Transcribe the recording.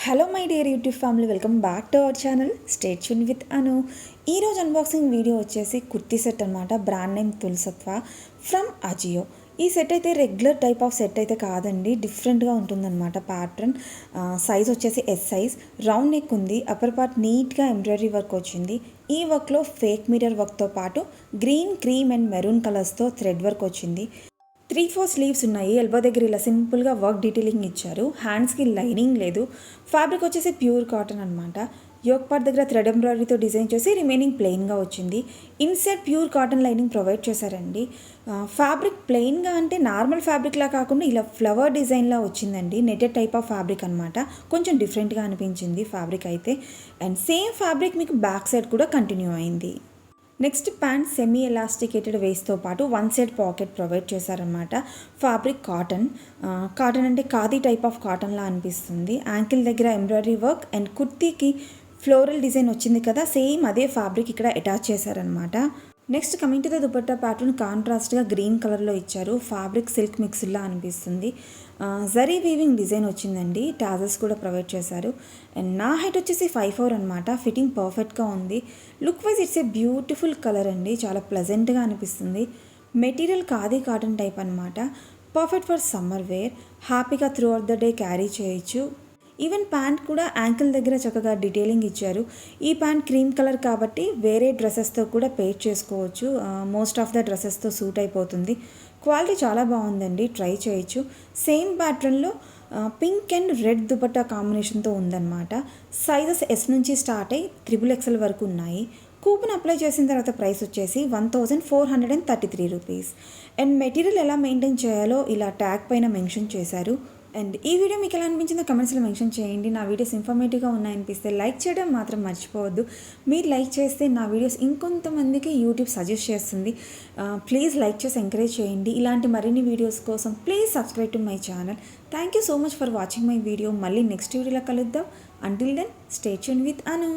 Hello my dear YouTube family, welcome back to our channel. Stay tune with Anu. ఈరోజు unboxing video వచ్చేసి kurti set అనమాట. Brand name Tulsattva from Ajio. ఈ set అయితే regular type of set అయితే కాదండి, డిఫరెంట్గా ఉంటుందన్నమాట. ప్యాటర్న్ సైజ్ వచ్చేసి ఎస్ సైజ్, రౌండ్ నెక్ ఉంది. అప్పర్ పార్ట్ నీట్గా ఎంబ్రాయిడరీ వర్క్ వచ్చింది. ఈ వర్క్లో ఫేక్ మిర్రర్ వర్క్తో పాటు గ్రీన్, క్రీమ్ అండ్ మెరూన్ కలర్స్తో థ్రెడ్ వర్క్ వచ్చింది. 3-4 స్లీవ్స్ ఉన్నాయి. ఎల్బో దగ్గర ఇలా సింపుల్గా వర్క్ డీటెయిలింగ్ ఇచ్చారు. హ్యాండ్స్కి లైనింగ్ లేదు. ఫ్యాబ్రిక్ వచ్చేసి ప్యూర్ కాటన్ అనమాట. యోక్ పార్ట్ దగ్గర థ్రెడ్ ఎంబ్రాయిడరీతో డిజైన్ చేసి రిమైనింగ్ ప్లెయిన్గా వచ్చింది. Inside pure cotton lining provide చేశారండి. ఫ్యాబ్రిక్ ప్లెయిన్గా అంటే నార్మల్ ఫ్యాబ్రిక్లా కాకుండా ఇలా ఫ్లవర్ డిజైన్లా వచ్చిందండి. నెటెడ్ టైప్ ఆఫ్ ఫ్యాబ్రిక్ అనమాట. కొంచెం డిఫరెంట్గా అనిపించింది ఫ్యాబ్రిక్ అయితే. అండ్ సేమ్ ఫ్యాబ్రిక్ మీకు బ్యాక్ సైడ్ కూడా కంటిన్యూ అయింది. నెక్స్ట్ ప్యాంట్ సెమీ ఎలాస్టికేటెడ్ వేస్ట్తో పాటు వన్ సైడ్ పాకెట్ ప్రొవైడ్ చేశారనమాట. ఫ్యాబ్రిక్ కాటన్ అంటే ఖాదీ టైప్ ఆఫ్ కాటన్లా అనిపిస్తుంది. యాంకిల్ దగ్గర ఎంబ్రాయిడరీ వర్క్ అండ్ కుర్తీకి ఫ్లోరల్ డిజైన్ వచ్చింది కదా, సేమ్ అదే ఫ్యాబ్రిక్ ఇక్కడ అటాచ్ చేశారనమాట. Next coming to the dupatta pattern కాంట్రాస్ట్గా గ్రీన్ కలర్లో ఇచ్చారు. ఫ్యాబ్రిక్ సిల్క్ మిక్స్లా అనిపిస్తుంది. జరీ వీవింగ్ డిజైన్ వచ్చిందండి. టాజల్స్ కూడా ప్రొవైడ్ చేశారు. అండ్ నా హైట్ వచ్చేసి 5'4" అనమాట. ఫిట్టింగ్ పర్ఫెక్ట్గా ఉంది. Look wise it's a beautiful colour అండి. చాలా ప్లెజెంట్గా అనిపిస్తుంది. మెటీరియల్ ఖాదీ కాటన్ టైప్ అనమాట. Perfect for summer wear. హ్యాపీగా throughout the day carry చేయొచ్చు. ఈవెన్ ప్యాంట్ కూడా యాంకిల్ దగ్గర చక్కగా డీటెయిలింగ్ ఇచ్చారు. ఈ ప్యాంట్ క్రీమ్ కలర్ కాబట్టి వేరే డ్రెస్సెస్తో కూడా పేర్ చేసుకోవచ్చు. మోస్ట్ ఆఫ్ ద డ్రెస్సెస్తో సూట్ అయిపోతుంది. క్వాలిటీ చాలా బాగుందండి, ట్రై చేయొచ్చు. సేమ్ ప్యాటర్న్లో పింక్ అండ్ రెడ్ దుపట్టా కాంబినేషన్తో ఉందన్నమాట. సైజెస్ ఎస్ నుంచి స్టార్ట్ అయ్యి XXL వరకు ఉన్నాయి. కూపన్ అప్లై చేసిన తర్వాత ప్రైస్ వచ్చేసి 1433 రూపీస్. అండ్ మెటీరియల్ ఎలా మెయింటైన్ చేయాలో ఇలా ట్యాగ్ పైన మెన్షన్ చేశారు. అండ్ ఈ వీడియో మీకు ఎలా అనిపించిందో కమెంట్స్లో మెన్షన్ చేయండి. నా వీడియోస్ ఇన్ఫర్మేటివ్గా ఉన్నాయనిపిస్తే లైక్ చేయడం మాత్రం మర్చిపోవద్దు. మీరు లైక్ చేస్తే నా వీడియోస్ ఇంకొంతమందికి యూట్యూబ్ సజెస్ట్ చేస్తుంది. ప్లీజ్ లైక్ చేసి ఎంకరేజ్ చేయండి. ఇలాంటి మరిన్ని వీడియోస్ కోసం please subscribe to my channel. Thank you so much for watching my video. మళ్ళీ నెక్స్ట్ వీడియోలో కలుద్దాం. Until then stay tune with Anu.